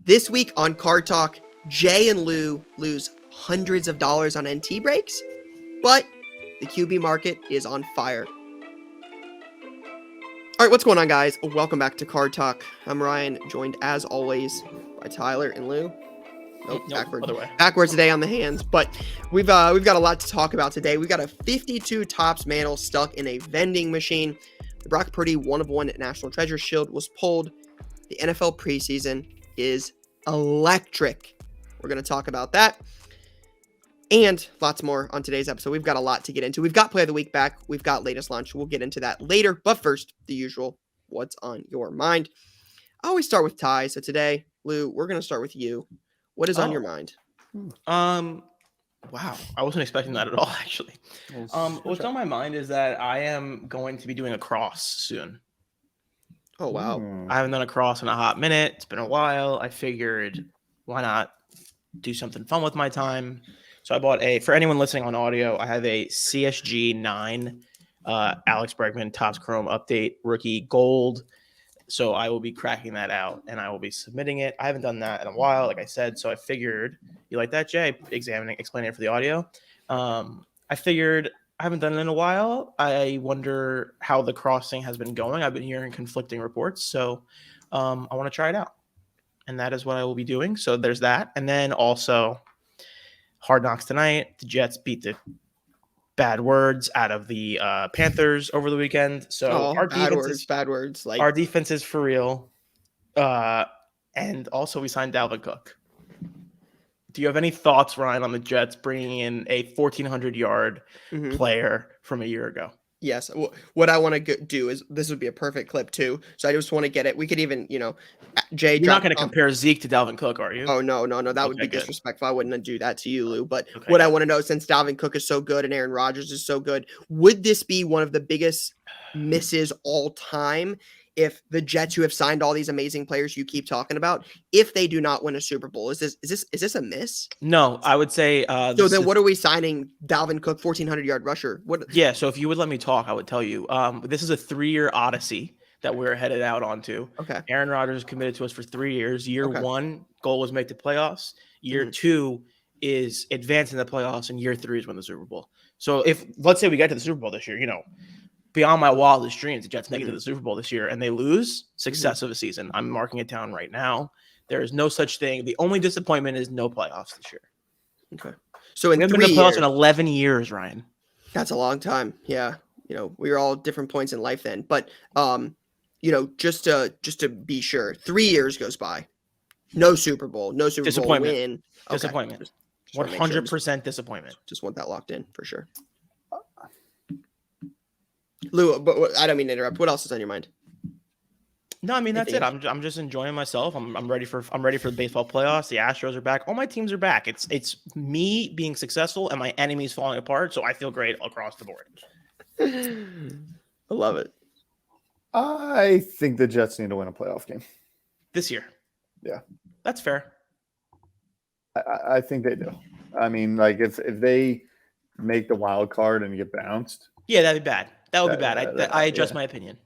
This week on Card Talk, Jay and Lou lose hundreds of dollars on NT breaks, but the QB market is on fire. All right, what's going on, guys? Welcome back to Card Talk. I'm Ryan, joined as always by Tyler and Lou. Backwards today on the hands, but we've got a lot to talk about today. We've got a 52 tops mantle stuck in a vending machine. The Brock Purdy 1-of-1 National Treasure Shield was pulled. The NFL preseason is electric. We're going to talk about that and lots more on today's episode. We've got a lot to get into. We've got Play of the Week back. We've got latest launch. We'll get into that later. But first, the usual, what's on your mind? I always start with Ty. So today, Lou, we're going to start with you. What is on your mind? Wow. I wasn't expecting that at all, actually. What's on my mind is that I am going to be doing a cross soon. Oh, wow. I haven't done a cross in a hot minute. It's been a while. I figured, why not do something fun with my time? So I bought for anyone listening on audio, I have a CSG 9 Alex Bregman Topps Chrome Update Rookie Gold. So I will be cracking that out and I will be submitting it. I haven't done that in a while, like I said. So I figured, you like that, Jay? Explaining it for the audio. I figured I haven't done it in a while. I wonder how the crossing has been going. I've been hearing conflicting reports. So I want to try it out. And that is what I will be doing. So there's that. And then also Hard Knocks tonight. The Jets beat the bad words out of the Panthers over the weekend. So our bad words. Like our defense is for real. And also we signed Dalvin Cook. Do you have any thoughts, Ryan, on the Jets bringing in a 1,400-yard player from a year ago? Yes. What I want to do is this would be a perfect clip too. So I just want to get it. We could even, Jay. You're not going to compare Zeke to Dalvin Cook, are you? Oh, no. That would be disrespectful. I wouldn't do that to you, Lou. But I want to know, since Dalvin Cook is so good and Aaron Rodgers is so good, would this be one of the biggest misses all time if the Jets, who have signed all these amazing players you keep talking about, if they do not win a Super Bowl? Is this a miss? No, I would say. So then what are we signing Dalvin Cook, 1,400-yard rusher? Yeah, so if you would let me talk, I would tell you. This is a 3-year odyssey that we're headed out onto. Okay. Aaron Rodgers committed to us for 3 years. Year one, goal was make the playoffs. Year two is advance in the playoffs, and year three is win the Super Bowl. So if, let's say we get to the Super Bowl this year, beyond my wildest dreams, the Jets make it to the Super Bowl this year and they lose, success of a season. I'm marking it down right now. There is no such thing. The only disappointment is no playoffs this year. Okay. So in 3 years, playoffs in 11 years, Ryan. That's a long time. Yeah. We were all different points in life then. But just to be sure, 3 years goes by. No Super Bowl, no Super Bowl win. Okay. Disappointment. 100% disappointment. Just want that locked in for sure. Lou, but I don't mean to interrupt. What else is on your mind? No, I mean that's it. I'm just enjoying myself. I'm ready for the baseball playoffs. The Astros are back. All my teams are back. It's me being successful and my enemies falling apart. So I feel great across the board. I love it. I think the Jets need to win a playoff game this year. Yeah, that's fair. I think they do. I mean, like if they make the wild card and get bounced, yeah, that'd be bad. That would be bad. I adjust my opinion.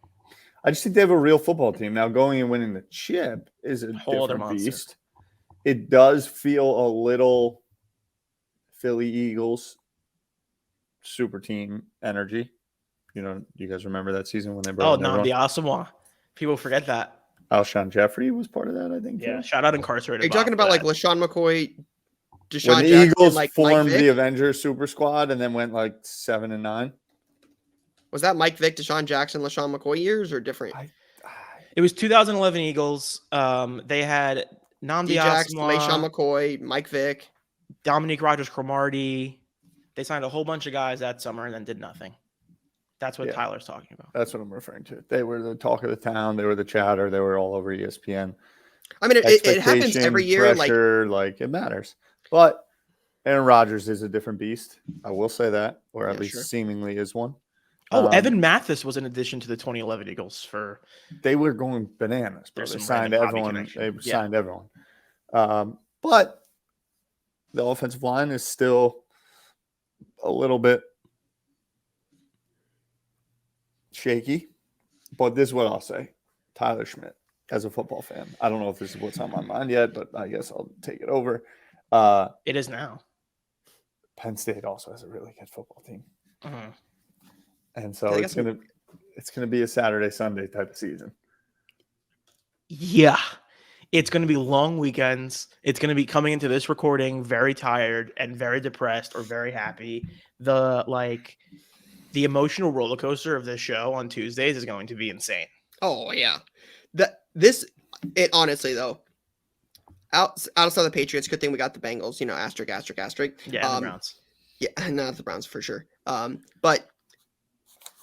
I just think they have a real football team. Now, going and winning the chip is a whole different other beast. It does feel a little Philly Eagles super team energy. You guys remember that season when they brought the Asamoah. People forget that. Alshon Jeffrey was part of that, I think. Yeah, shout out incarcerated. Are you talking about like LaShawn McCoy, Deshaun when the Jackson, Eagles like formed the Avengers Super Squad and then went like 7-9? Was that Mike Vick, Deshaun Jackson, LaShawn McCoy years or different? It was 2011 Eagles. They had Nnamdi Asomugha, LaShawn McCoy, Mike Vick, Dominique Rodgers-Cromartie. They signed a whole bunch of guys that summer and then did nothing. That's what Tyler's talking about. That's what I'm referring to. They were the talk of the town. They were the chatter. They were all over ESPN. I mean, it happens every year. Pressure, like it matters. But Aaron Rodgers is a different beast. I will say that, or at least seemingly is one. Evan Mathis was an addition to the 2011 Eagles. They were going bananas, bro. They signed everyone. Signed everyone. But the offensive line is still a little bit shaky. But this is what I'll say. Tyler Schmidt. as a football fan. I don't know if this is what's on my mind yet, but I guess I'll take it over. It is now. Penn State also has a really good football team. Uh-huh. And so it's gonna be a Saturday, Sunday type of season. Yeah. It's going to be long weekends. It's going to be coming into this recording very tired and very depressed or very happy. The emotional roller coaster of this show on Tuesdays is going to be insane. Oh yeah. Honestly though, outside of the Patriots, good thing we got the Bengals, asterisk. Yeah, the Browns. Yeah, not the Browns for sure. But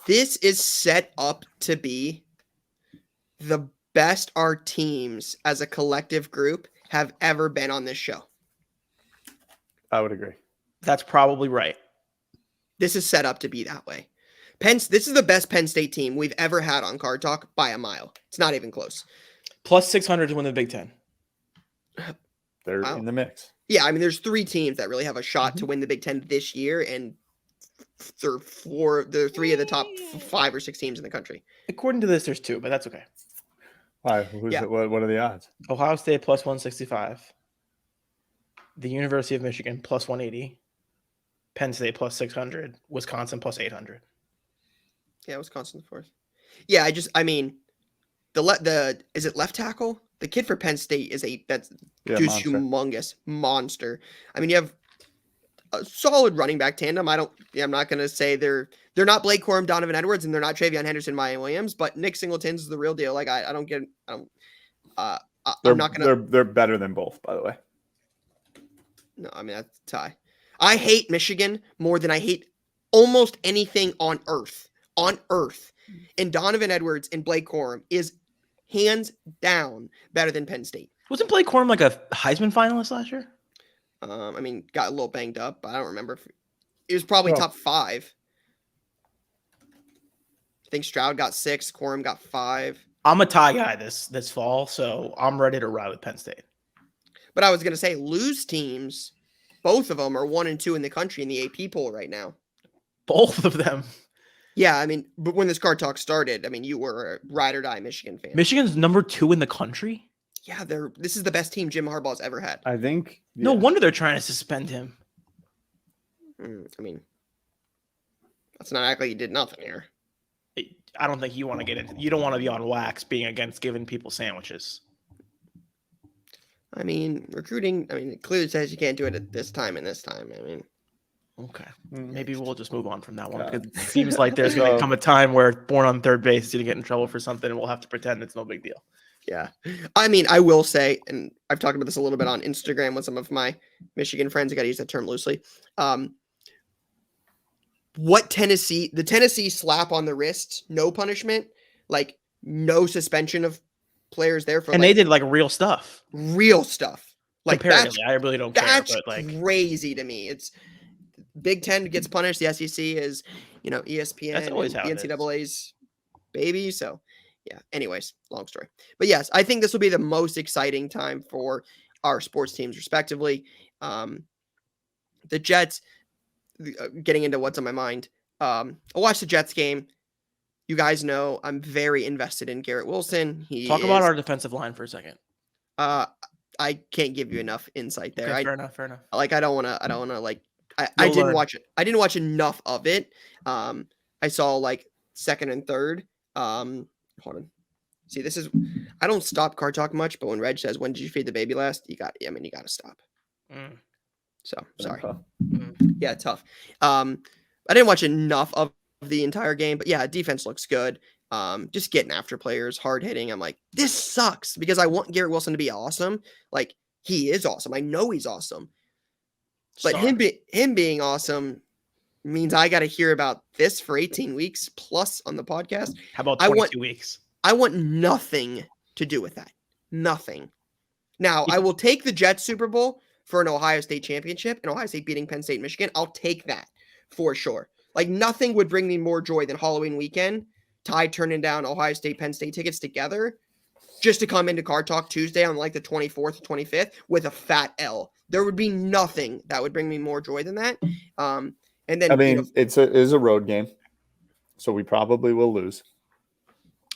this is set up to be the best our teams as a collective group have ever been on this show. I would agree. That's probably right. This is set up to be that way. This is the best Penn State team we've ever had on Card Talk by a mile. It's not even close. Plus 600 to win the Big Ten. They're in the mix. Yeah, I mean, there's 3 teams that really have a shot to win the Big Ten this year, and they're 3 of the top 5 or 6 teams in the country. According to this, there's 2, but that's okay. Why? What are the odds? Ohio State plus 165. The University of Michigan plus 180. Penn State plus 600. Wisconsin plus 800. Yeah, Wisconsin fourth. Yeah, is it left tackle? The kid for Penn State is humongous monster. I mean, you have a solid running back tandem. I'm not going to say they're not Blake Corum, Donovan Edwards, and they're not Travion Henderson, Maya Williams, but Nick Singleton's is the real deal. Like I'm not going to. They're better than both, by the way. No, I mean that's a tie. I hate Michigan more than I hate almost anything on earth. And Donovan Edwards and Blake Corum is hands down better than Penn State. Wasn't Blake Corum like a Heisman finalist last year? I mean, got a little banged up, but I don't remember. It was probably top 5. I think Stroud got 6, Corum got 5. I'm a tie guy this fall, so I'm ready to ride with Penn State. But I was going to say, lose teams, both of them are 1 and 2 in the country in the AP poll right now. Both of them. Yeah, I mean, but when this Card Talk started, I mean, you were a ride or die Michigan fan. Michigan's number 2 in the country? Yeah, this is the best team Jim Harbaugh's ever had. I think. Yeah. No wonder they're trying to suspend him. I mean, that's not exactly he did nothing here. I don't think you want to get into. You don't want to be on wax being against giving people sandwiches. I mean, recruiting. I mean, it clearly says you can't do it at this time and this time. I mean, okay, maybe we'll just move on from that one because it seems like there's going to come a time where born on third base is going to get in trouble for something, and we'll have to pretend it's no big deal. Yeah, I mean, I will say, and I've talked about this a little bit on Instagram with some of my Michigan friends. I got to use that term loosely. The Tennessee slap on the wrist, no punishment, like no suspension of players there for, and they did like real stuff. Like comparatively, I really don't care. That's but like crazy to me. It's Big Ten gets punished. The SEC is, ESPN. That's always how the NCAA's baby. So, yeah. Anyways, long story. But yes, I think this will be the most exciting time for our sports teams, respectively. The Jets. Getting into what's on my mind. I watched the Jets game. You guys know I'm very invested in Garrett Wilson. Talk about our defensive line for a second. I can't give you enough insight there. Okay, fair enough. Like I don't want to like I didn't watch it. I didn't watch enough of it. I saw like second and third. Hold on. See, I don't stop Card Talk much, but when Reg says, "When did you feed the baby last?" you got to stop. So sorry. Yeah, tough. I didn't watch enough of the entire game, but yeah, defense looks good. Just getting after players, hard hitting. I'm like, this sucks because I want Garrett Wilson to be awesome. Like he is awesome. I know he's awesome, but him being awesome means I got to hear about this for 18 weeks plus on the podcast. How about 22 weeks? I want nothing to do with that. Nothing. Now I will take the Jets Super Bowl for an Ohio State championship and Ohio State beating Penn State, Michigan. I'll take that for sure. Like nothing would bring me more joy than Halloween weekend, Tide turning down Ohio State, Penn State tickets together just to come into Card Talk Tuesday on like the 24th, 25th with a fat L. There would be nothing that would bring me more joy than that. And then I mean, it is a road game, so we probably will lose.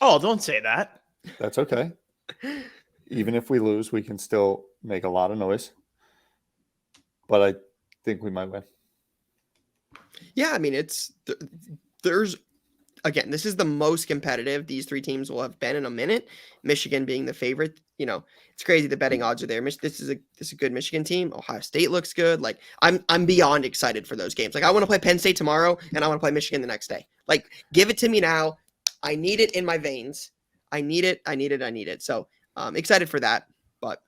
Oh, don't say that. That's okay. Even if we lose, we can still make a lot of noise. But I think we might win. Yeah, I mean, there's again, this is the most competitive these three teams will have been in a minute. Michigan being the favorite, it's crazy. The betting odds are there. This is a good Michigan team. Ohio State looks good. Like I'm beyond excited for those games. Like I want to play Penn State tomorrow, and I want to play Michigan the next day. Like give it to me now. I need it in my veins. I need it. So excited for that. But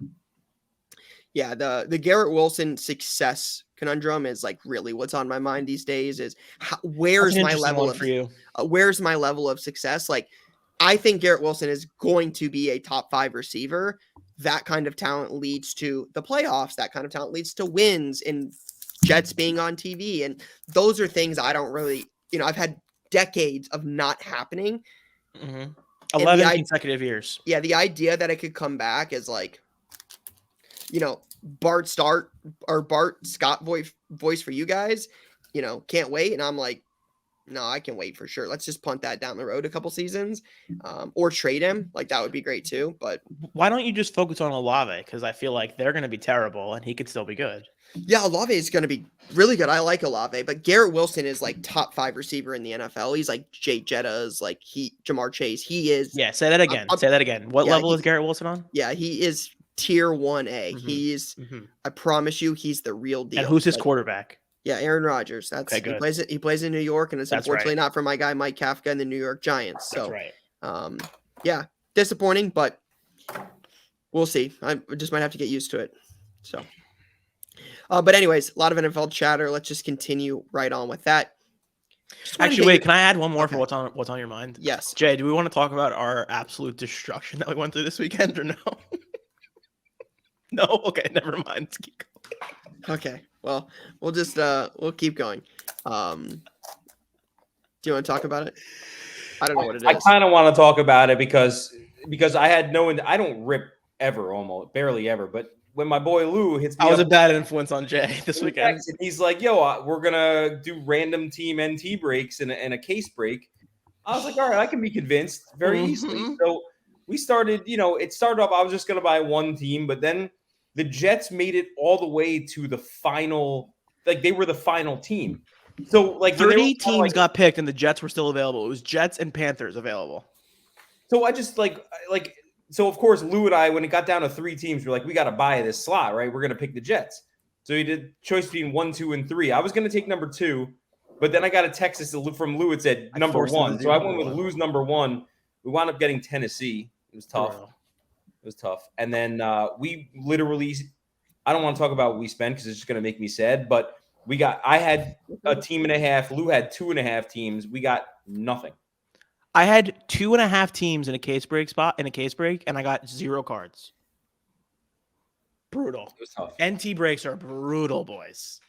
yeah, the Garrett Wilson success conundrum is like really what's on my mind these days. Is where's my level of for you? Where's my level of success? Like, I think Garrett Wilson is going to be a top 5 receiver. That kind of talent leads to the playoffs. That kind of talent leads to wins and Jets being on TV. And those are things I don't really, I've had decades of not happening. 11 consecutive years. Yeah, the idea that it could come back is like, Bart Scott voice for you guys, can't wait. And I'm like, no, I can wait for sure. Let's just punt that down the road a couple seasons, or trade him. Like that would be great too. But why don't you just focus on Olave? Because I feel like they're going to be terrible, and he could still be good. Yeah, Olave is going to be really good. I like Olave, but Garrett Wilson is like top 5 receiver in the NFL. He's like Jay Jetta's, like Jamar Chase. He is. Yeah, say that again. Say that again. What level is Garrett Wilson on? Yeah, he is tier 1A. He's. I promise you, he's the real deal. And who's his quarterback? Yeah, Aaron Rodgers. That's okay, he plays in New York, and it's unfortunately not for my guy Mike Kafka and the New York Giants. So, that's right. Yeah, disappointing, but we'll see. I just might have to get used to it. So, but anyways, a lot of NFL chatter. Let's just continue right on with that. Actually, wait, can I add one more for what's on your mind? Yes. Jay, do we want to talk about our absolute destruction that we went through this weekend or no? No? Okay, never mind. Let's keep going. Okay. Well, we'll just we'll keep going. Do you want to talk about it? I don't know what it is. I kind of want to talk about it because I had I don't rip ever, almost barely ever, but when my boy Lou hits me, I was a bad influence on Jay this weekend. He's like, "Yo, we're gonna do random team NT breaks and a case break." I was like, "All right, I can be convinced very easily." So we started. It started off. I was just gonna buy one team, but then the Jets made it all the way to the final. Like they were the final team. So like 30 teams got picked, and the Jets were still available. It was Jets and Panthers available. So I just like. So, of course, Lou and I, when it got down to 3 teams, we're like, we got to buy this slot, right? We're going to pick the Jets. So he did choice between 1, 2, and 3. I was going to take number 2, but then I got a text from Lou. It said number 1. So I went with Lou's number 1. We wound up getting Tennessee. It was tough. It was tough. And then we literally, I don't want to talk about what we spent because it's just going to make me sad, but I had a team and a half. Lou had 2.5 teams. We got nothing. I had 2.5 teams in a case break and I got 0 cards. Brutal. It was tough. NT breaks are brutal, boys.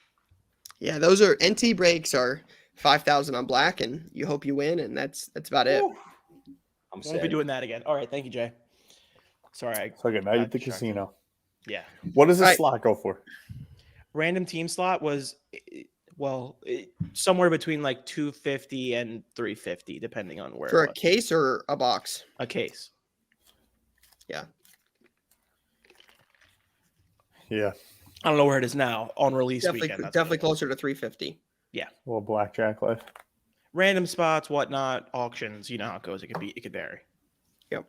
Yeah, those are NT breaks are 5,000 on black, and you hope you win, and that's about it. I'm won't be doing that again. All right, thank you, Jay. Sorry. It's okay. Now you at the casino. Yeah. What does this slot go for? Random team slot was. Somewhere between like 250 and 350, depending on where. For a case or a box? A case. Yeah. Yeah. I don't know where it is now on release weekend. Definitely closer to 350. Yeah. Well, blackjack life. Random spots, whatnot, auctions. You know how it goes. It could vary. Yep.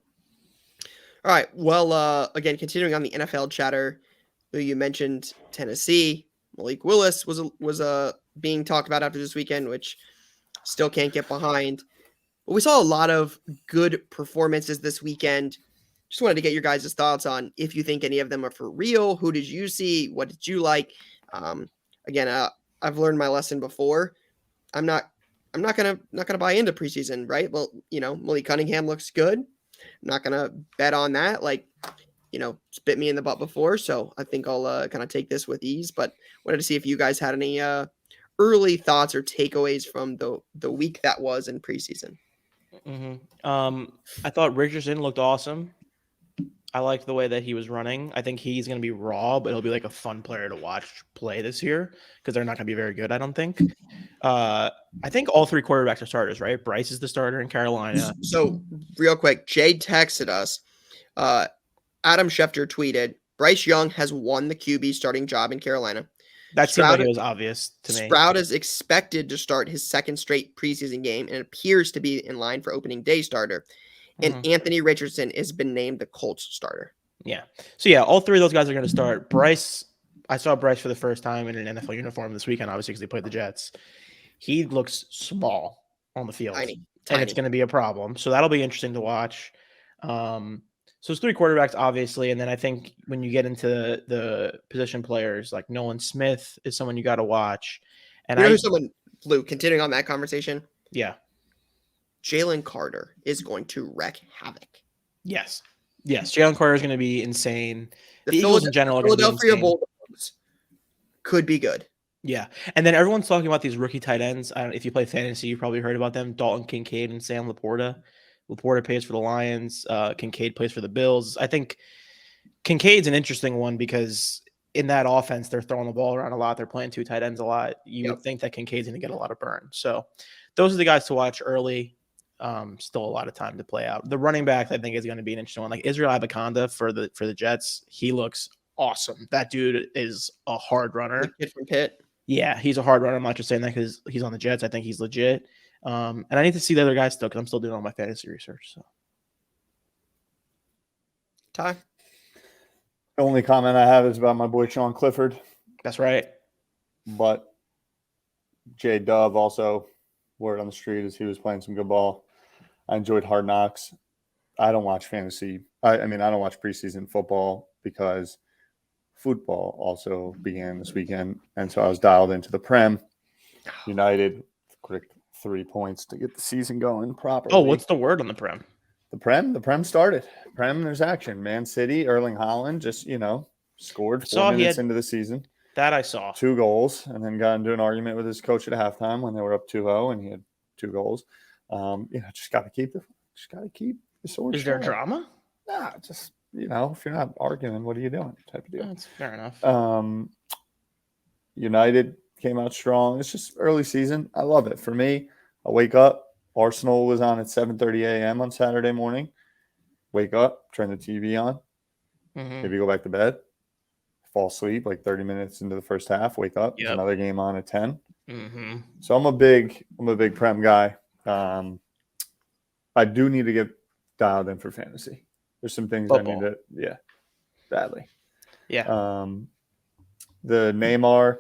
All right. Well, again, continuing on the NFL chatter, you mentioned Tennessee. Malik Willis was being talked about after this weekend, which still can't get behind. But we saw a lot of good performances this weekend. Just wanted to get your guys' thoughts on if you think any of them are for real. Who did you see? What did you like? Again, I've learned my lesson before. I'm not gonna buy into preseason, right? Well, Malik Cunningham looks good. I'm not gonna bet on that. Like, spit me in the butt before. So I think I'll kind of take this with ease, but wanted to see if you guys had any early thoughts or takeaways from the week that was in preseason. I thought Richardson looked awesome. I liked the way that he was running. I think he's going to be raw, but he'll be like a fun player to watch play this year because they're not going to be very good, I don't think. I think all 3 quarterbacks are starters, right? Bryce is the starter in Carolina. So real quick, Jay texted us. Adam Schefter tweeted, Bryce Young has won the QB starting job in Carolina. That seemed like it was obvious to me. Stroud is expected to start his second straight preseason game and appears to be in line for opening day starter. And Anthony Richardson has been named the Colts starter. Yeah. So, yeah, all three of those guys are going to start. Bryce, I saw Bryce for the first time in an NFL uniform this weekend, obviously, because he played the Jets. He looks small on the field. Tiny. And it's going to be a problem. So that'll be interesting to watch. So it's three quarterbacks, obviously. And then I think when you get into the position players, like Nolan Smith is someone you got to watch. And you know someone, Lou, continuing on that conversation? Yeah. Jalen Carter is going to wreak havoc. Yes. Jalen Carter is going to be insane. The Eagles in general are going to be Philadelphia insane. Bulldogs could be good. Yeah. And then everyone's talking about these rookie tight ends. I don't know if you play fantasy, you probably heard about them. Dalton Kincaid and Sam Laporta. Laporta plays for the Lions. Kincaid plays for the Bills. I think Kincaid's an interesting one because in that offense, they're throwing the ball around a lot. They're playing two tight ends a lot. You would think that Kincaid's going to get a lot of burn. So those are the guys to watch early. Still a lot of time to play out. The running back, I think, is going to be an interesting one. Like Israel Abaconda for the Jets. He looks awesome. That dude is a hard runner. The kid from Pitt. Yeah, he's a hard runner. I'm not just saying that because he's on the Jets. I think he's legit. And I need to see the other guys still because I'm still doing all my fantasy research. So, Ty? The only comment I have is about my boy Sean Clifford. That's right. But J Dub also, word on the street is he was playing some good ball. I enjoyed Hard Knocks. I don't watch fantasy. I don't watch preseason football because football also began this weekend. And so I was dialed into the Prem. United, quick 3 points to get the season going properly. Oh, what's the word on the Prem? The Prem started. There's action. Man City, Erling Haaland just, scored 4 minutes into the season. That I saw. 2 goals, and then got into an argument with his coach at halftime when they were up 2-0, and he had 2 goals. Just got to keep the sword. Is there drama? Nah, just, if you're not arguing, what are you doing? Type of deal. That's fair enough. United came out strong. It's just early season. I love it. For me, I wake up. Arsenal was on at 7:30 a.m. on Saturday morning. Wake up, turn the TV on, maybe go back to bed, fall asleep like 30 minutes into the first half, wake up, there's another game on at 10. So I'm a big Prem guy. I do need to get dialed in for fantasy. There's some things football. I need to, badly. Yeah. The Neymar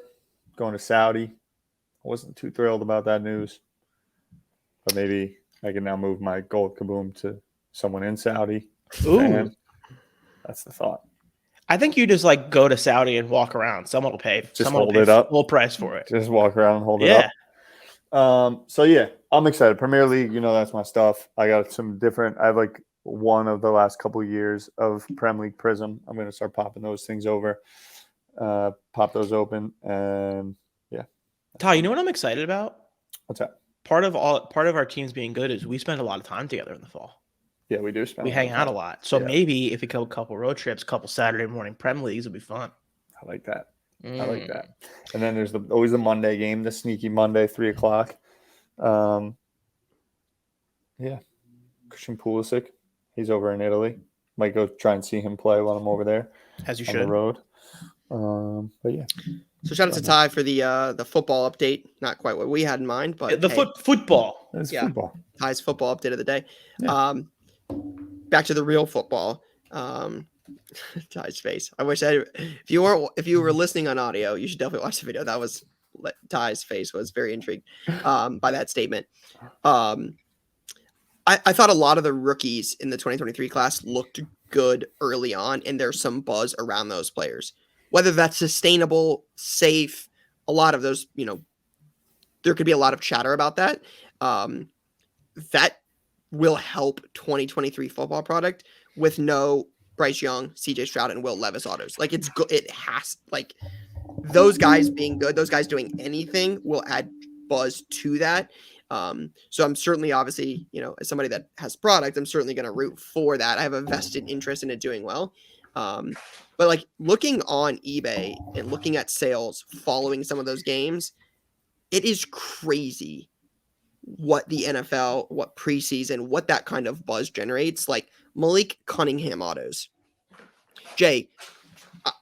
going to Saudi. I wasn't too thrilled about that news. But maybe I can now move my gold kaboom to someone in Saudi. Ooh. And that's the thought. I think you just go to Saudi and walk around. Someone will pay. Just hold it up. Full price for it. Just walk around and hold it up. I'm excited. Premier League, that's my stuff. I got some different. I have one of the last couple of years of Prem League Prism. I'm going to start popping those things over. Pop those open, and Ty, you know what I'm excited about? What's that? Part of our teams being good is we spend a lot of time together in the fall. Yeah, we do. We hang out a lot. So maybe if we go a couple road trips, couple Saturday morning Prem Leagues, it'll be fun. I like that. I like that. And then there's always the Monday game, the sneaky Monday, 3:00. Christian Pulisic, he's over in Italy. Might go try and see him play while I'm over there. As you on should. The road. But yeah. So shout out to Ty for the football update. Not quite what we had in mind, but football. It's football. Ty's football update of the day. Yeah. Back to the real football. Ty's face. I wish if you were listening on audio, you should definitely watch the video. That was Ty's face was very intrigued by that statement. I thought a lot of the rookies in the 2023 class looked good early on, and there's some buzz around those players. Whether that's sustainable, safe, a lot of those, there could be a lot of chatter about that. That will help 2023 football product with no Bryce Young, CJ Stroud, and Will Levis autos. It's good. It has those guys being good, those guys doing anything will add buzz to that. So I'm certainly, obviously, as somebody that has product, I'm certainly going to root for that. I have a vested interest in it doing well. But looking on eBay and looking at sales following some of those games, it is crazy what the NFL, what preseason, what that kind of buzz generates, like Malik Cunningham autos. Jay,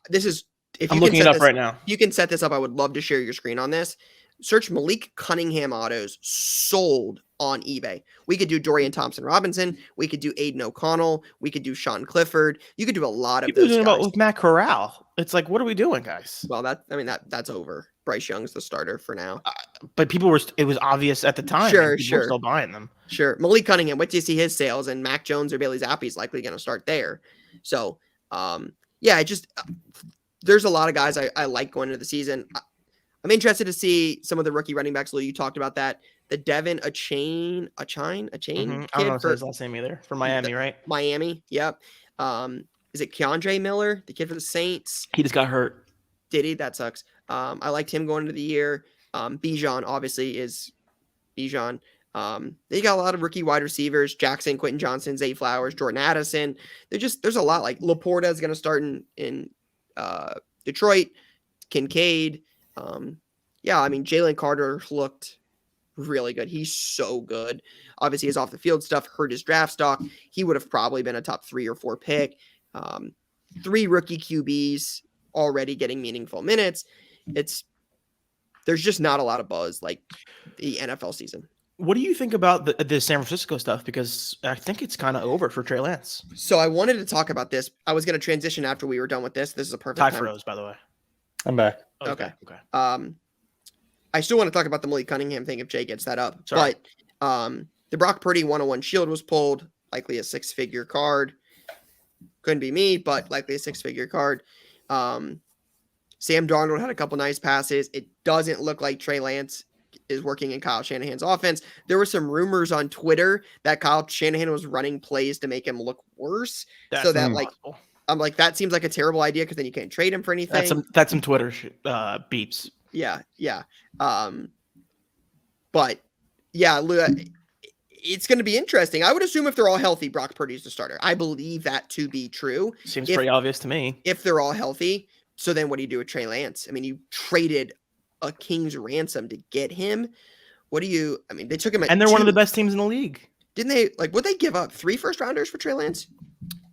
this is if I'm you looking can it set up this, right now. you can set this up. I would love to share your screen on this. Search Malik Cunningham autos sold on eBay. We could do Dorian Thompson-Robinson. We could do Aiden O'Connell. We could do Sean Clifford. You could do a lot of People are those doing guys. about with Matt Corral. It's like, what are we doing, guys? Well, that's over. Bryce Young's the starter for now. But it was obvious at the time. Sure, people were sure. still buying them. Sure. Malik Cunningham, what do you see his sales? And Mac Jones or Bailey Zappi is likely going to start there. So, yeah, there's a lot of guys I like going into the season. I'm interested to see some of the rookie running backs. Lou, you talked about that. The Devin Achane I kid don't know his last name either. For Miami, right? Miami, yep. Is it Keandre Miller, the kid for the Saints? He just got hurt. Did he? That sucks. I liked him going into the year. Bijan obviously is Bijan. They got a lot of rookie wide receivers: Jackson, Quentin Johnson, Zay Flowers, Jordan Addison. There's a lot. Like Laporta is going to start in Detroit. Kincaid. Yeah, I mean Jalen Carter looked really good. He's so good. Obviously, his off the field stuff hurt his draft stock. He would have probably been a top 3 or 4 pick. 3 rookie QBs already getting meaningful minutes. There's just not a lot of buzz like the NFL season. What do you think about the San Francisco stuff? Because I think it's kind of over for Trey Lance. So I wanted to talk about this. I was going to transition after we were done with this. This is a perfect Ty time. froze, by the way. I'm back. Okay. I still want to talk about the Malik Cunningham thing if Jay gets that up. Sorry. But the Brock Purdy 101 shield was pulled, likely a 6-figure card. Couldn't be me, but likely a 6-figure card. Sam Darnold had a couple nice passes. It doesn't look like Trey Lance is working in Kyle Shanahan's offense. There were some rumors on Twitter that Kyle Shanahan was running plays to make him look worse. That's impossible. I'm like, that seems like a terrible idea because then you can't trade him for anything. That's some Twitter beeps. Yeah. But yeah, Lou, it's going to be interesting. I would assume if they're all healthy, Brock Purdy's the starter. I believe that to be true. Seems pretty obvious to me. If they're all healthy. So then what do you do with Trey Lance? I mean, you traded a king's ransom to get him. They took him at and they're 2. one of the best teams in the league. Didn't they? Like, would they give up 3 first-rounders for Trey Lance?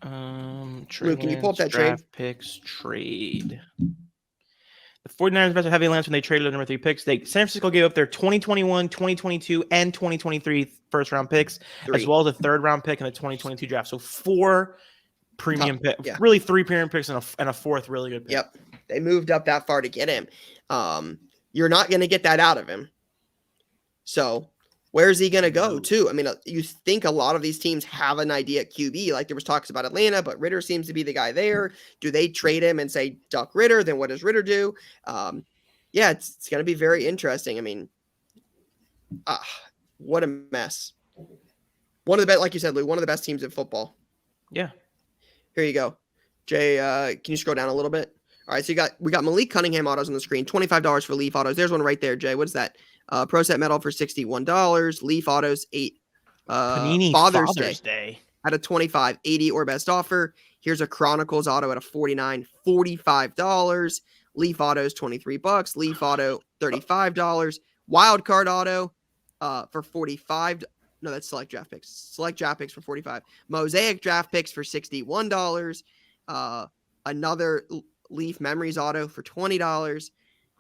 Trey Luke, can you pull up that draft trade? Picks trade. The 49ers invested heavy Lance when they traded the number 3 picks. San Francisco gave up their 2021, 2022, and 2023 first-round picks, 3. as well as a third-round pick in the 2022 draft. So 4 premium picks, yeah. Really 3 premium picks and a 4th really good pick. Yep. They moved up that far to get him. You're not going to get that out of him. So where's he going to go to? I mean, you think a lot of these teams have an idea at QB, like there was talks about Atlanta, but Ridder seems to be the guy there. Do they trade him and say duck Ridder? Then what does Ridder do? Yeah, it's going to be very interesting. I mean, what a mess. One of the best, like you said, Lou, one of the best teams in football. Yeah. Here you go. Jay, can you scroll down a little bit? All right, so we got Malik Cunningham autos on the screen, $25 for Leaf autos. There's one right there, Jay. What's that? Pro Set Metal for $61. Leaf autos, $8. Panini Father's Day at a $25, $80 or best offer. Here's a Chronicles auto at a $49, $45. Leaf autos, $23. Leaf auto, $35. Wild card auto for $45. No, that's select draft picks. Select draft picks for $45. Mosaic draft picks for $61. Another Leaf Memories auto for $20.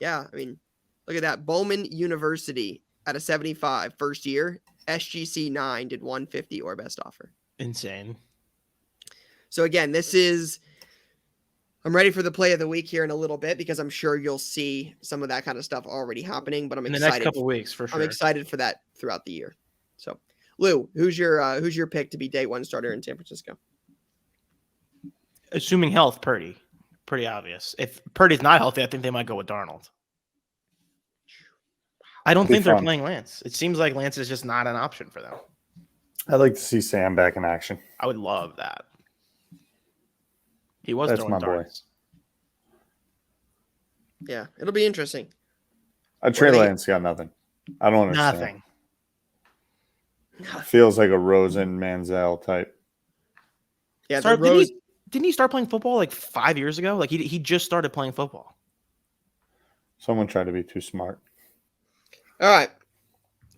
Yeah, I mean, look at that. Bowman University at a 75 first year. SGC 9 did 150 or best offer. Insane. So again, I'm ready for the play of the week here in a little bit because I'm sure you'll see some of that kind of stuff already happening, but I'm excited. In the next couple of weeks for sure. I'm excited for that throughout the year. So Lou, who's your pick to be day 1 starter in San Francisco? Assuming health, Purdy. Pretty obvious. If Purdy's not healthy, I think they might go with Darnold. I don't think they're playing Lance. It seems like Lance is just not an option for them. I'd like to see Sam back in action. I would love that. He was That's throwing my darts. boy. Yeah, it'll be interesting. Trey Lance got nothing. I don't understand. Nothing. Feels like a Rosen Manziel type. Yeah, didn't he start playing football like 5 years ago? Like he just started playing football. Someone tried to be too smart. All right.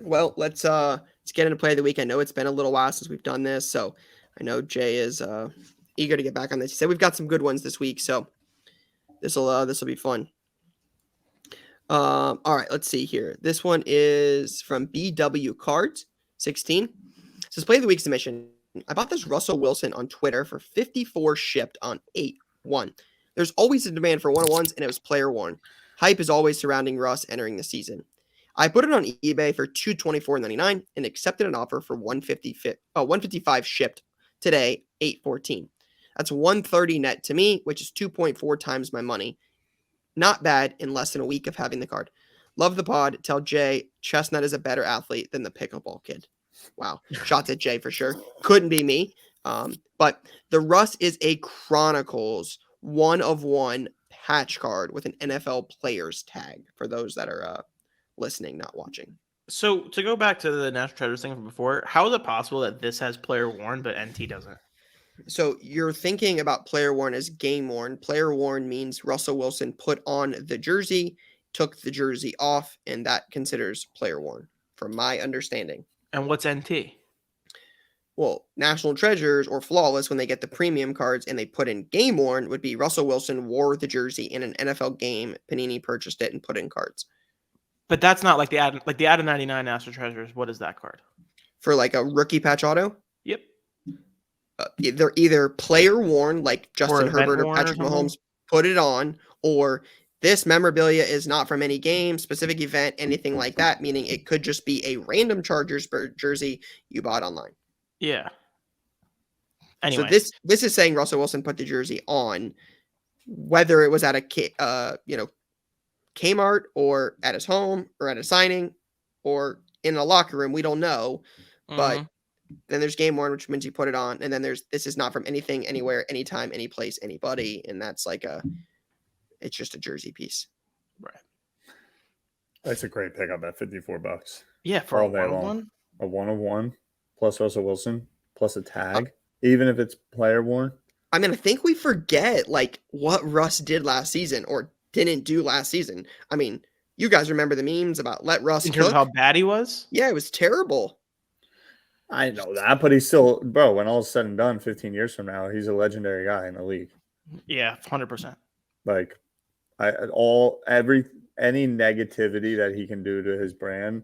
Well, let's get into play of the week. I know it's been a little while since we've done this, so I know Jay is eager to get back on this. He said we've got some good ones this week, so this will be fun. All right, let's see here. This one is from BW Cards 16. It says play of the week submission. I bought this Russell Wilson on Twitter for 54 shipped on 8/1. There's always a demand for 101s, and it was player worn. Hype is always surrounding Russ entering the season. I put it on eBay for $224.99 and accepted an offer for $155 shipped today, 8/14. That's $130 net to me, which is 2.4 times my money. Not bad in less than a week of having the card. Love the pod. Tell Jay Chestnut is a better athlete than the pickleball kid. Wow. Shots at Jay for sure. Couldn't be me. But the Russ is a Chronicles 1/1 patch card with an NFL players tag for those that are listening, not watching. So to go back to the National Treasures thing from before, how is it possible that this has player worn but NT doesn't? So you're thinking about player worn as game worn. Player worn means Russell Wilson put on the jersey, took the jersey off, and that considers player worn, from my understanding. And what's NT? Well, National Treasures or Flawless, when they get the premium cards and they put in game worn, would be Russell Wilson wore the jersey in an NFL game. Panini purchased it and put in cards. But that's not like the ad of 99 National Treasures. What is that card? For like a rookie patch auto? Yep. They're either player worn, like Justin Herbert or or Patrick Mahomes put it on, or this memorabilia is not from any game, specific event, anything like that, meaning it could just be a random Chargers jersey you bought online. Yeah. Anyway. So this is saying Russell Wilson put the jersey on, whether it was at a Kmart or at his home or at a signing or in a locker room. We don't know, but then there's game worn, which means you put it on, and then there's this is not from anything, anywhere, anytime, any place, anybody, and that's like it's just a jersey piece. Right. That's a great pickup at $54. Yeah, for all day long. A 1/1 plus Russell Wilson plus a tag, even if it's player worn. I mean, I think we forget like what Russ did last season or didn't do last season. I mean, you guys remember the memes about let Russ in terms of how bad he was? Yeah, it was terrible. I know that, but he's still, bro, when all is said and done, 15 years from now, he's a legendary guy in the league. Yeah, 100%. Like, any negativity that he can do to his brand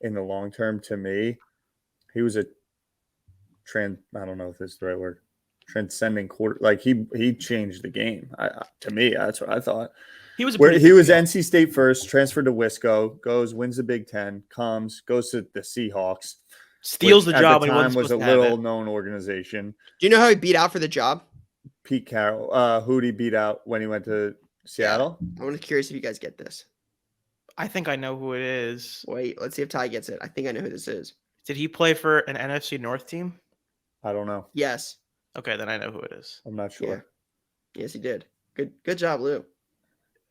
in the long term, to me, he was I don't know if this is the right word, transcending quarter. Like, he changed the game. To me, that's what I thought. He was NC State first, transferred to Wisco, wins the Big Ten, goes to the Seahawks. Steals the job at the time was a little known organization. Do you know how he beat out for the job? Pete Carroll. Who'd he beat out when he went to Seattle? Yeah. I'm curious if you guys get this. I think I know who it is. Wait, let's see if Ty gets it. I think I know who this is. Did he play for an NFC North team? I don't know. Yes. Okay, then I know who it is. I'm not sure. Yeah. Yes, he did. Good job, Lou.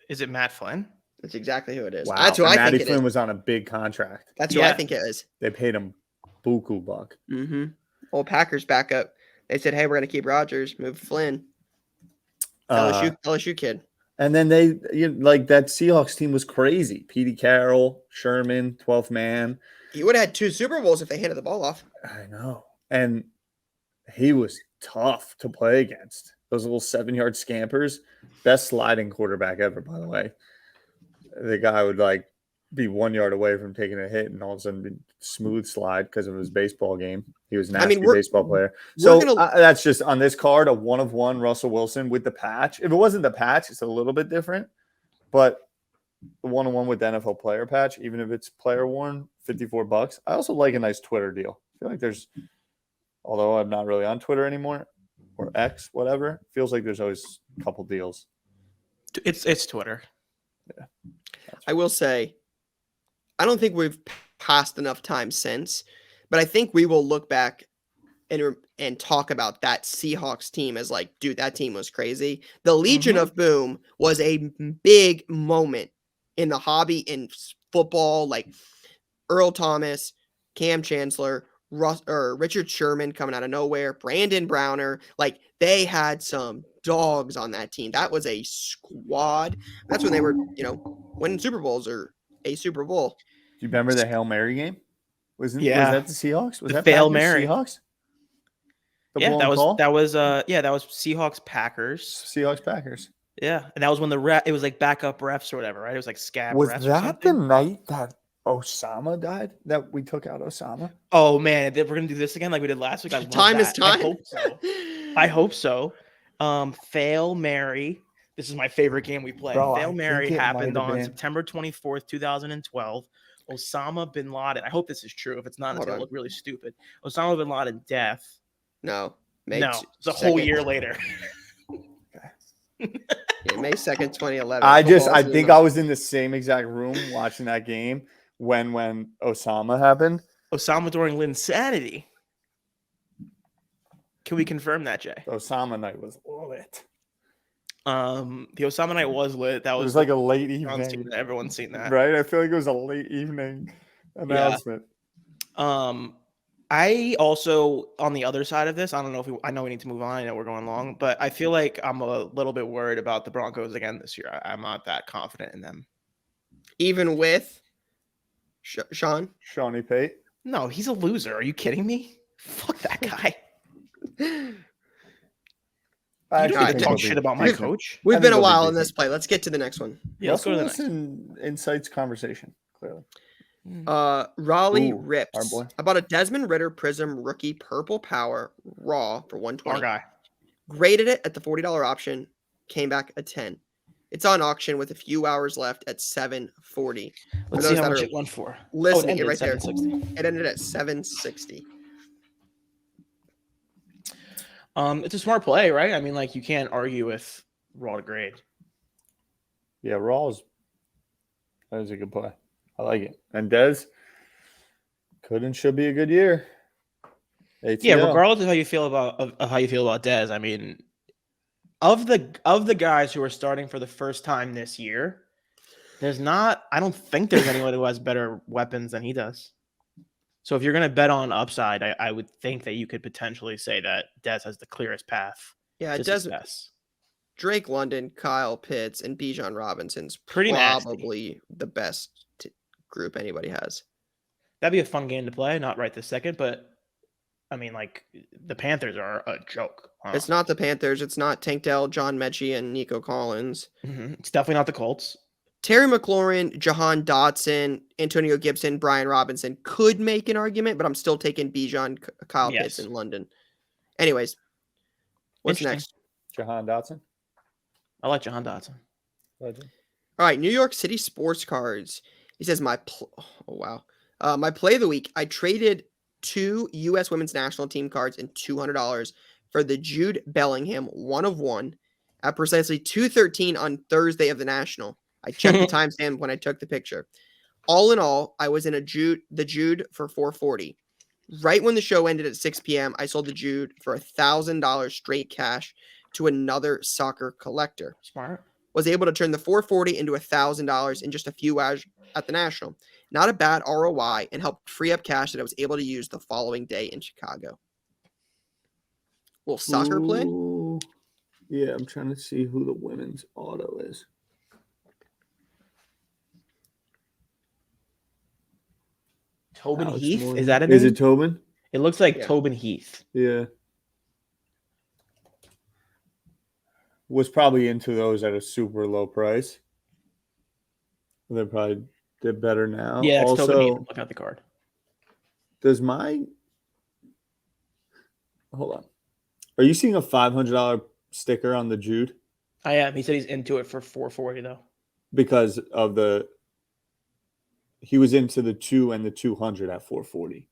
Is it Matt Flynn? That's exactly who it is. Wow. That's who I think it is. Matty Flynn was on a big contract. That's who I think it is. They paid him buku buck. Mm-hmm. Old Packers backup. They said, "Hey, we're gonna keep Rodgers, move Flynn." LSU kid. And then that Seahawks team was crazy. Petey Carroll, Sherman, 12th man. He would have had 2 Super Bowls if they handed the ball off. I know. And he was tough to play against. Those little 7-yard scampers. Best sliding quarterback ever, by the way. The guy would be 1 yard away from taking a hit and all of a sudden be smooth slide because of his baseball game. He was a nasty baseball player. So that's just on this card, a 1/1 Russell Wilson with the patch. If it wasn't the patch, it's a little bit different. But the 1/1 with the NFL player patch, even if it's player worn, $54. I also like a nice Twitter deal. I feel like although I'm not really on Twitter anymore or X, whatever, feels like there's always a couple deals. It's Twitter. Yeah. I will say, I don't think we've passed enough time since, but I think we will look back and talk about that Seahawks team as dude, that team was crazy. The Legion of Boom was a big moment in the hobby in football, like Earl Thomas, Cam Chancellor, Richard Sherman coming out of nowhere, Brandon Browner. They had some dogs on that team. That was a squad. That's when they were, winning Super Bowls or a Super Bowl. Do you remember the Hail Mary game? Was that the Seahawks? Was The that fail Packers, Mary. Seahawks? That was Seahawks Packers. Seahawks Packers. Yeah, and that was when it was like backup refs or whatever, right? It was like scab Was refs. that the night that Osama died? That we took out Osama? Oh man, we're gonna do this again like we did last week. Time is time. I hope so. Fail Mary. This is my favorite game we play. Bro, Fail Mary happened on been... September 24th, 2012. Osama bin Laden. I hope this is true. If it's not, it's gonna look really stupid. Osama bin Laden death. No. It's a whole year later. Yeah, May 2nd, 2011. I think I was in the same exact room watching that game when Osama happened. Osama during Linsanity. Can we confirm that, Jay? The Osama night was lit. The Osama night was lit. That was like a late evening. Everyone's seen that, right? I feel like it was a late evening announcement. Yeah. I also, on the other side of this, I don't know I know we need to move on. I know we're going long, but I feel like I'm a little bit worried about the Broncos again this year. I'm not that confident in them. Even with Shawnee Pate? No, he's a loser. Are you kidding me? Fuck that guy. You don't get to talk shit about my coach. We've been a while in this play. Let's get to the next one. Yeah, let's go to the next. Insights conversation, clearly. Raleigh Rips. Our boy. I bought a Desmond Ridder Prism rookie purple power raw for $120. Our guy. Graded it at the $40 option. Came back a 10. It's on auction with a few hours left at $740. Let's see how much it went for. Listening, it right there. It ended at $760. It's a smart play, right? I mean, like, you can't argue with raw to grade. Yeah, that is a good play. I like it. And Dez could and should be a good year. ATL. Yeah, regardless of how you feel about Dez, I mean, of the guys who are starting for the first time this year, I don't think there's anyone who has better weapons than he does. So if you're going to bet on upside, I would think that you could potentially say that Dez has the clearest path. Yeah, to success. Drake London, Kyle Pitts, and Bijan Robinson's pretty probably the best group anybody has. That'd be a fun game to play. Not right this second, but I mean, like, the Panthers are a joke. Huh? It's not the Panthers. It's not Tank Dell, John Mechie, and Nico Collins. Mm-hmm. It's definitely not the Colts. Terry McLaurin, Jahan Dotson, Antonio Gibson, Brian Robinson could make an argument, but I'm still taking Bijan, Kyle Pitts, in London. Anyways, what's next? Jahan Dotson. I like Jahan Dotson. Legend. All right, New York City Sports Cards. He says my play of the week. I traded 2 U.S. Women's National Team cards and $200 for the Jude Bellingham 1/1 at precisely 2:13 on Thursday of the National. I checked the timestamp when I took the picture. All in all, I was in the Jude for $440. Right when the show ended at 6 p.m., I sold the Jude for $1,000 straight cash to another soccer collector. Smart. Was able to turn the $440 into $1,000 in just a few hours at the National. Not a bad ROI, and helped free up cash that I was able to use the following day in Chicago. Little soccer play? Yeah, I'm trying to see who the women's auto is. Tobin Heath? Is that a name? Is it Tobin? It looks like Tobin Heath. Yeah. Was probably into those at a super low price. They probably did better now. Yeah, it's also, Tobin Heath. Look at the card. Hold on. Are you seeing a $500 sticker on the Jude? I am. He said he's into it for $440 though. Because of he was into the 2 and the 200 at $440,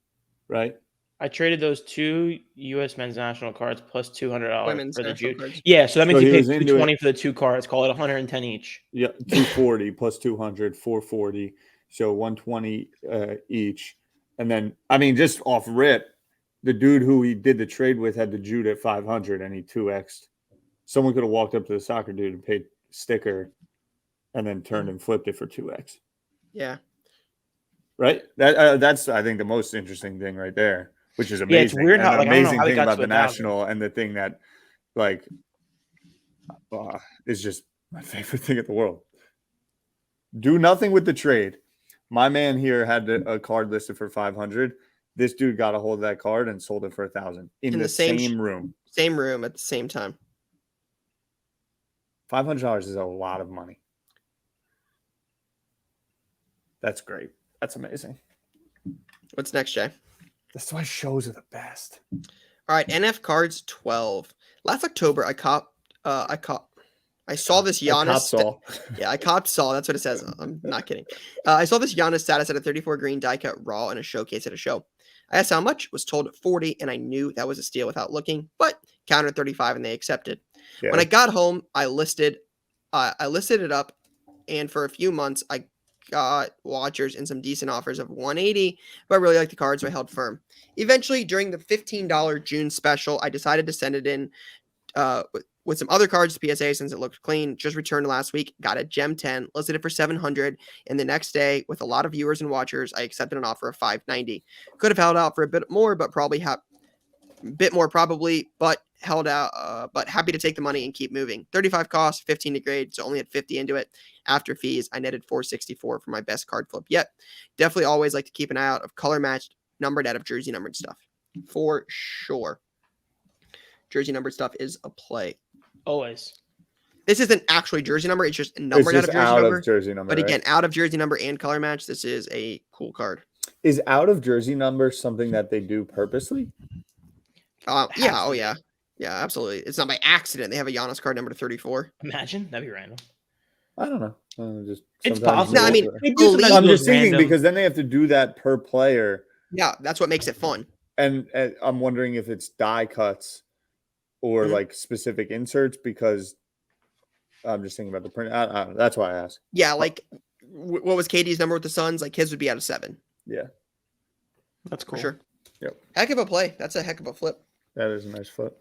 right? I traded those 2 U.S. men's national cards plus $200 for the Jude. Cards. Yeah, so that means you paid $220 for the 2 cards. Call it $110 each. Yeah, $240 plus $200, $440. So $120 each. And then, I mean, just off rip, the dude who he did the trade with had the Jude at $500 and he 2x'd. Someone could have walked up to the soccer dude and paid sticker and then turned and flipped it for 2x. Yeah. Right? That's, I think, the most interesting thing right there, which is amazing. Yeah, it's weird how, amazing thing about the National and the thing that, like, is just my favorite thing in the world. Do nothing with the trade. My man here had a card listed for 500. This dude got a hold of that card and sold it for 1,000 in the same room. Same room at the same time. $500 is a lot of money. That's great. That's amazing. What's next, Jay? That's why shows are the best. All right, NF cards 12. Last October, I saw this Giannis. I copped Saul. That's what it says. I'm not kidding. I saw this Giannis status at a 34 green die cut raw in a showcase at a show. I asked how much, was told 40, and I knew that was a steal without looking, but countered 35 and they accepted. Yeah. When I got home, I listed it up, and for a few months, I got watchers and some decent offers of 180, but I really liked the card, so I held firm. Eventually, during the $15 June special, I decided to send it in with some other cards to PSA since it looked clean. Just returned last week, got a Gem 10, listed it for 700, and the next day, with a lot of viewers and watchers, I accepted an offer of 590. Could have held out for a bit more, but probably but held out. But happy to take the money and keep moving. 35 cost, 15 to grade, so only had 50 into it. After fees, I netted 464 for my best card flip yet. Definitely always like to keep an eye out of color matched, numbered out of jersey numbered stuff. For sure. Jersey numbered stuff is a play. Always. This isn't actually jersey number. It's just numbered out of jersey number. But again, out of jersey number and color match, this is a cool card. Is out of jersey number something that they do purposely? Yeah. Oh, yeah. Yeah, absolutely. It's not by accident. They have a Giannis card number 34. Imagine. That'd be random. I don't know. It's possible. No, I mean, I'm just thinking because then they have to do that per player. Yeah, that's what makes it fun. And I'm wondering if it's die cuts or like specific inserts, because I'm just thinking about the print. I don't know. That's why I asked. Yeah, like what was KD's number with the Suns? Like his would be out of 7. Yeah. That's cool. For sure. Yep. Heck of a play. That's a heck of a flip. That is a nice flip.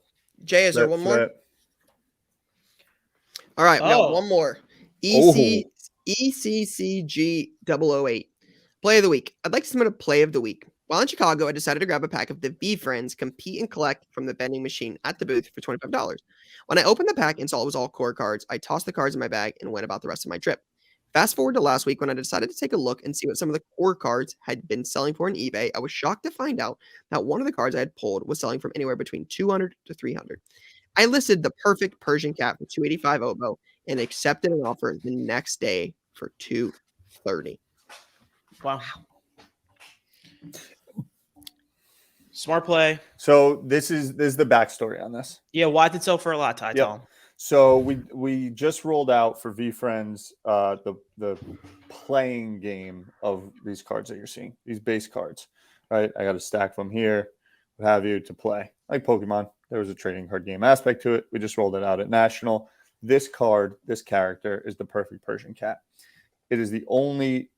Jay, is there one more? All right, we got one more. ECCG008. Play of the week. I'd like to submit a play of the week. While in Chicago, I decided to grab a pack of the V Friends Compete and Collect from the vending machine at the booth for $25. When I opened the pack and saw it was all core cards, I tossed the cards in my bag and went about the rest of my trip. Fast forward to last week when I decided to take a look and see what some of the core cards had been selling for on eBay. I was shocked to find out that one of the cards I had pulled was selling from anywhere between $200 to $300. I listed the perfect Persian cat for $285 Obo and accepted an offer the next day for $230. Wow. Smart play. So this is the backstory on this. Yeah, why did it sell for a lot, Ty? Yep. So we just rolled out for V Friends the playing game of these cards that you're seeing, these base cards, right? I got a stack of them here, what have you, to play. Like Pokemon, there was a trading card game aspect to it. We just rolled it out at National. This card, this character is the perfect Persian cat. It is the only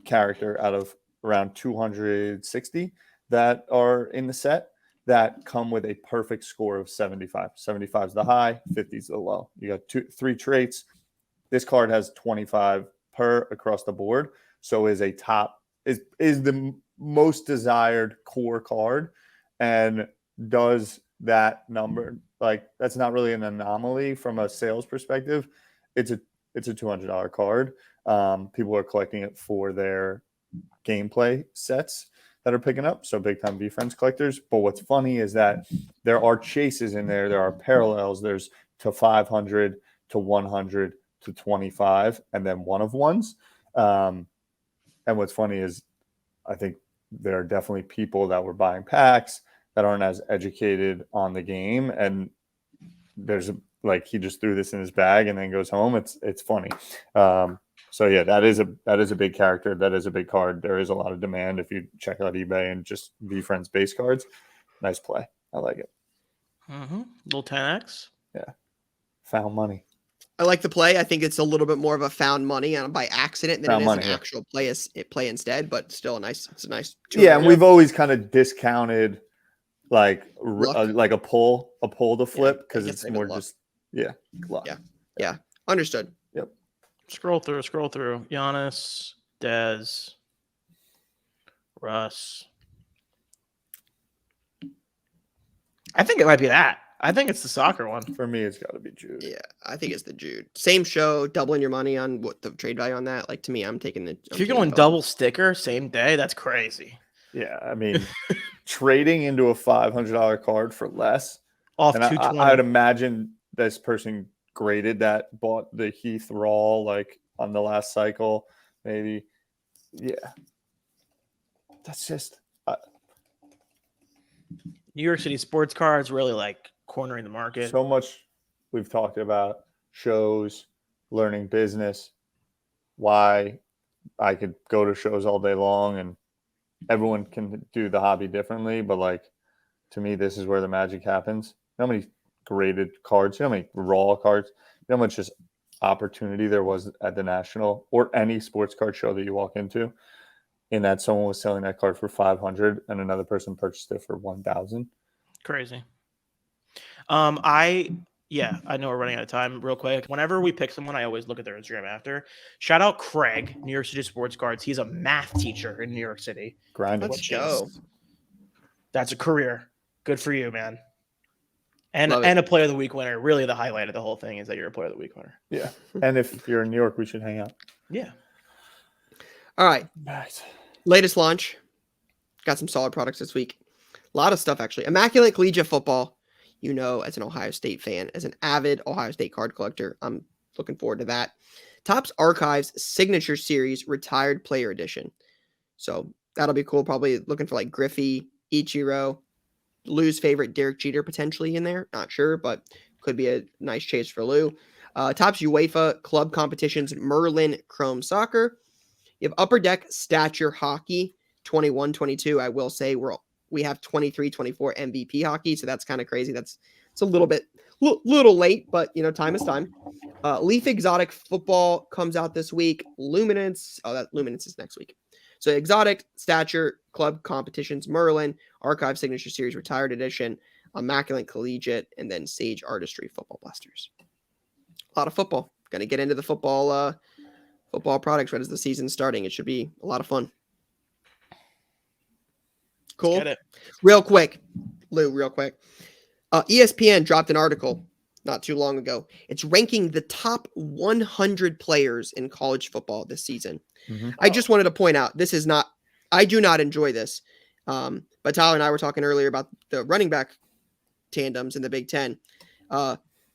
character out of around 260 that are in the set that come with a perfect score of 75. 75 is the high, 50 is the low. You got 3 traits. This card has 25 per across the board. So is the most desired core card and does that number. Like, that's not really an anomaly from a sales perspective. It's a $200 card. People are collecting it for their gameplay sets that are picking up. So big time V Friends collectors. But what's funny is that there are chases in there. There are parallels. There's to 500 to 100 to 25 and then one of ones. And what's funny is I think there are definitely people that were buying packs that aren't as educated on the game. And there's he just threw this in his bag and then goes home. It's funny. So yeah, that is a big character. That is a big card. There is a lot of demand. If you check out eBay and just V Friends base cards, nice play. I like it. Little 10x. Yeah, found money. I like the play. I think it's a little bit more of a found money and by accident than it is an actual play instead. But still it's a nice. Yeah, and we've always kind of discounted like a pull to flip because it's more luck. Just luck. Yeah. Understood. Yep. Scroll through. Giannis, Dez, Russ. I think it might be that. I think it's the soccer one. For me, it's got to be Jude. Yeah, I think it's the Jude. Same show, doubling your money on what the trade value on that. Like, to me, I'm taking the. If you're going double sticker same day, that's crazy. Yeah, I mean, trading into a $500 card for less. Off And 220. I would imagine this person graded that, bought the Heath Raw like on the last cycle, maybe. Yeah, that's just. New York City sports cards really like cornering the market. So much we've talked about shows, learning business, why I could go to shows all day long and everyone can do the hobby differently. But like, to me, this is where the magic happens. You know how many graded cards, you know how many raw cards, you know how much just opportunity there was at the National or any sports card show that you walk into, in that someone was selling that card for 500 and another person purchased it for 1,000. Crazy. I know we're running out of time real quick. Whenever we pick someone, I always look at their Instagram after. Shout out Craig, New York City Sports Cards. He's a math teacher in New York City. Grinding. Let's go. That's a career. Good for you, man. And a Player of the Week winner. Really, the highlight of the whole thing is that you're a Player of the Week winner. Yeah. And if you're in New York, we should hang out. Yeah. All right. Nice. Latest launch. Got some solid products this week. A lot of stuff, actually. Immaculate Collegiate Football. You know, as an Ohio State fan, as an avid Ohio State card collector, I'm looking forward to that. Topps Archives Signature Series Retired Player Edition. So that'll be cool. Probably looking for like Griffey, Ichiro, Lou's favorite Derek Jeter potentially in there. Not sure, but could be a nice chase for Lou. Topps UEFA Club Competitions Merlin Chrome Soccer. You have Upper Deck Stature Hockey 21-22. I will say we have 23-24 MVP hockey, so that's kind of crazy. It's a little bit little late, but you know, time is time. Leaf Exotic Football comes out this week. Luminance, that Luminance is next week. So Exotic Stature Club Competitions Merlin Archive Signature Series Retired Edition, Immaculate Collegiate, and then Sage Artistry Football Blasters. A lot of football. Gonna get into the football products right as the season's starting. It should be a lot of fun. Cool. Get it. Real quick, Lou, ESPN dropped an article not too long ago. It's ranking the top 100 players in college football this season. Mm-hmm. I just wanted to point out, I do not enjoy this. But Tyler and I were talking earlier about the running back tandems in the Big Ten.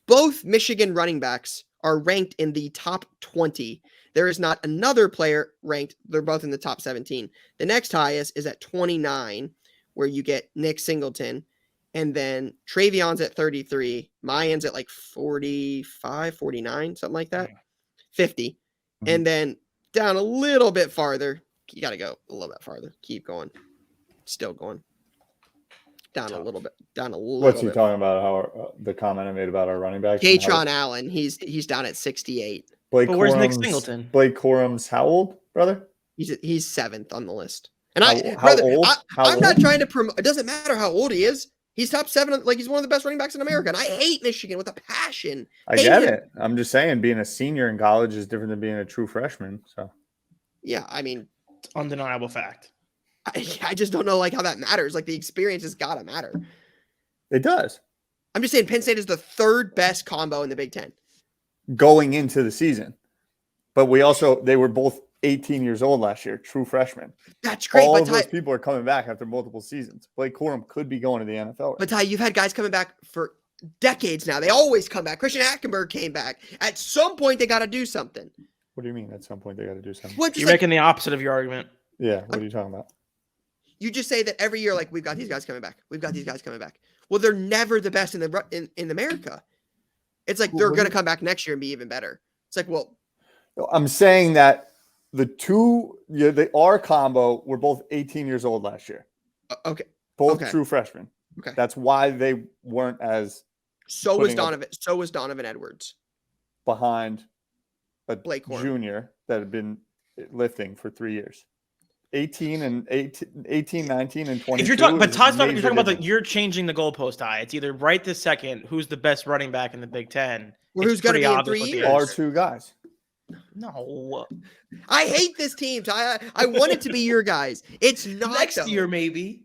Both Michigan running backs are ranked in the top 20. There is not another player ranked. They're both in the top 17. The next highest is at 29, where you get Nick Singleton. And then Travion's at 33. Mayan's at like 45, 49, something like that. 50. Mm-hmm. And then down a little bit farther. You got to go a little bit farther. Keep going. Still going. Down a little bit. What's he talking about? How the comment I made about our running backs? Katron Allen. He's down at 68. Where's Nick Singleton? Blake Corum's how old, brother? He's 7th on the list. And I'm not trying to promote. It doesn't matter how old he is. He's top 7. Like, he's one of the best running backs in America. And I hate Michigan with a passion. I get it. I'm just saying, being a senior in college is different than being a true freshman. So, yeah, I mean, it's undeniable fact. I just don't know like how that matters. Like, the experience has got to matter. It does. I'm just saying Penn State is the 3rd best combo in the Big Ten going into the season. But they were both 18 years old last year, true freshmen. That's great. All of those people are coming back after multiple seasons. Blake Corum could be going to the NFL. Right? But Ty, you've had guys coming back for decades now. They always come back. Christian Hackenberg came back. At some point, they got to do something. What do you mean? At some point, they got to do something? Well, you're making the opposite of your argument. Yeah. What are you talking about? You just say that every year, like, we've got these guys coming back. We've got these guys coming back. Well, they're never the best in America. It's like they're going to come back next year and be even better. It's like, well, I'm saying that the R combo were both 18 years old last year. Okay. Both true freshmen. Okay. That's why they weren't as. So was Donovan Edwards. Behind a Blake Corum junior that had been lifting for 3 years. 18, 19, and 20. If you're talking, but Todd's talking, you're talking about you're changing the goalpost high. It's either right this second, who's the best running back in the Big Ten. Well, who's going to be in 3 years? Our 2 guys. No. I hate this team. I want it to be your guys. It's not next year, maybe.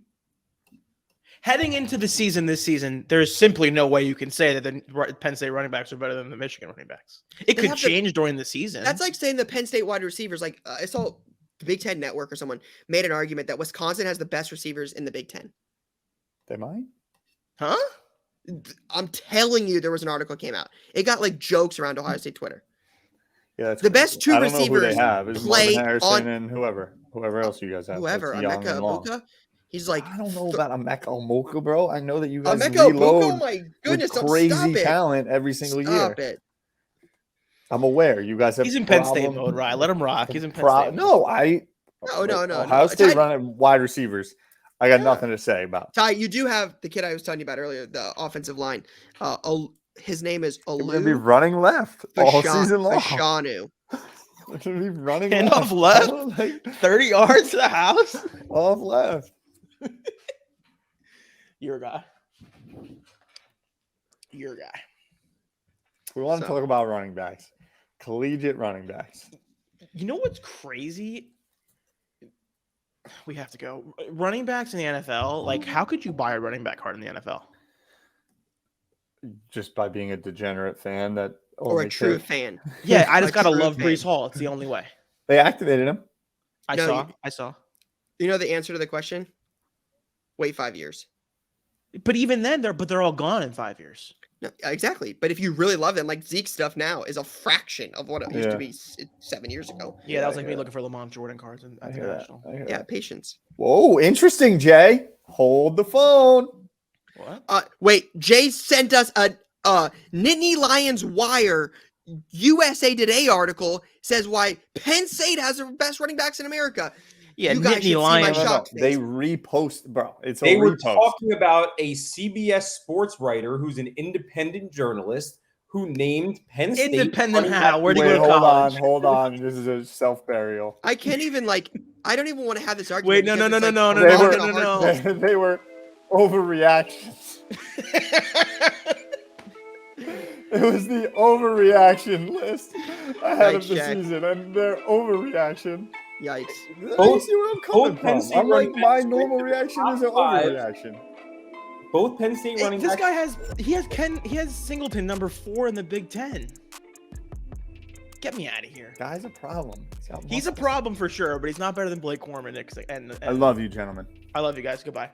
heading into the season this season, there's simply no way you can say that the Penn State running backs are better than the Michigan running backs. It could change during the season. That's like saying the Penn State wide receivers. Like I saw the Big Ten Network or someone made an argument that Wisconsin has the best receivers in the Big Ten. They might. Huh? I'm telling you, there was an article came out. It got like jokes around Ohio State Twitter. Yeah, that's the best two I don't know who receivers they have. It's play Marvin Harrison on and whoever else you guys have. whoever. Emeka Omoka. He's like, I don't know about Emeka Omoka, bro. I know that you guys Emeka Omoka. reload Oh my goodness, with crazy talent every single year. It. I'm aware you guys have. He's in Penn State mode, right? Let him rock. He's in Penn State. No, Ohio State running wide receivers. I got nothing to say about. Ty, you do have the kid I was telling you about earlier, the offensive line. His name is Olu. He's gonna be running left all season long. Fashanu. He's gonna be running off left. 30 yards to the house. Off left. You're a guy. You're a guy. We want to talk about running backs, collegiate running backs. You know what's crazy? We have to go. Running backs in the NFL, like, how could you buy a running back card in the NFL? Just by being a degenerate fan or a true fan. Yeah, I just gotta love Breece Hall. It's the only way. They activated him. I saw. You know the answer to the question? Wait 5 years. But even then, they're all gone in 5 years. No, exactly. But if you really love them, like Zeke stuff now is a fraction of what it used to be 7 years ago. Yeah, that was like me looking for Lamont Jordan cards at the National. Yeah, patience. Whoa, interesting, Jay. Hold the phone. What? Wait, Jay sent us a Nittany Lions Wire USA Today article says why Penn State has the best running backs in America. Yeah, Nittany Lions. They repost, bro. They were talking about a CBS sports writer who's an independent journalist who named Penn State. Independent how? Where do you go to college? Hold on. This is a self-burial. I can't even I don't even want to have this argument. Wait, no. They were overreactions. It was the overreaction list ahead of the season, and their overreaction. Yikes! Both, see where I'm coming from. I'm like, my normal reaction is an overreaction. Both Penn State running backs. This guy has Singleton number 4 in the Big Ten. Get me out of here. Guy's a problem. He's a problem for sure, but he's not better than Blake Corman. I love you, gentlemen. I love you guys. Goodbye.